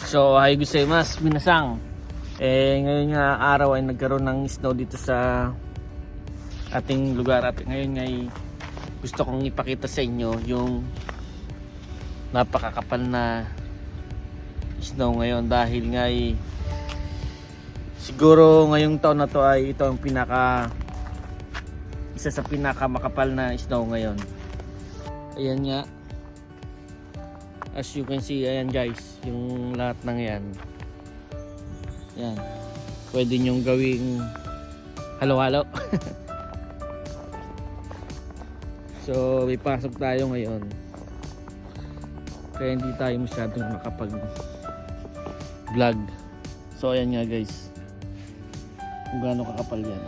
So, hay gozaimasu minasang. Ngayon nga araw ay nagkaroon ng snow dito sa ating lugar. At ngayon ay gusto kong ipakita sa inyo yung napakakapal na snow ngayon. Dahil nga ay siguro ngayong taon na to ay ito ang isa sa pinaka makapal na snow ngayon. Ayan nga. As you can see, ayan guys, yung lahat ng yan. Yan. Pwede nyong gawing halo-halo. So, may pasok tayo ngayon. Kaya hindi tayo masyadong makapag-vlog. So, ayan nga guys. Kung gaano kakapal yan.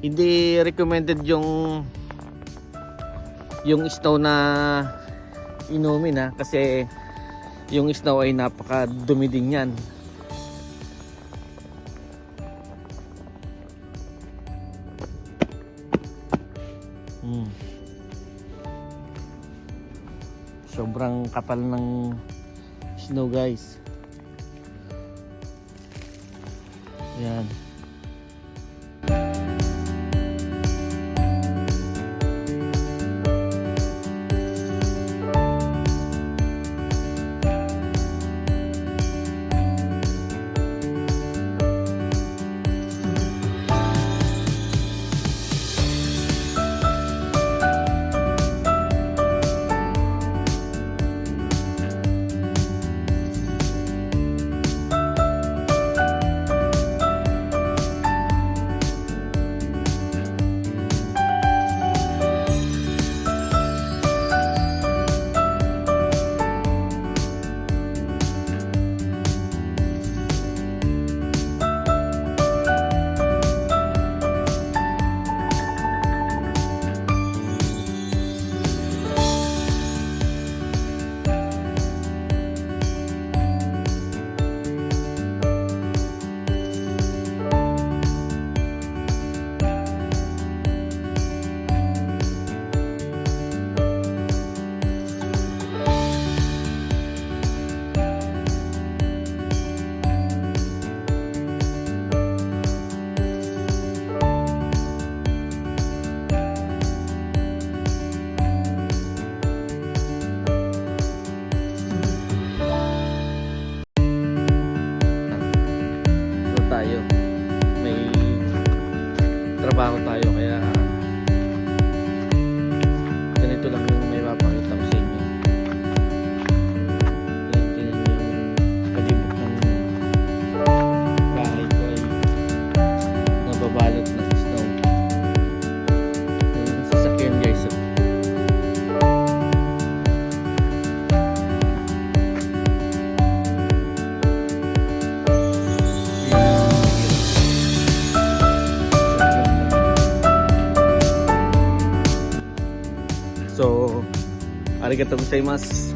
Hindi recommended yung snow na inumin kasi yung snow ay napakadumi din yan. Sobrang kapal ng snow guys. Yan. Trabaho tayo kaya ganito lang yung may mapakita ko sa inyo. Tingnan nyo yung palibot ng bahay ko ay nababalot ng snow. Yung sasakyan guys. So, arigatou gozaimasu.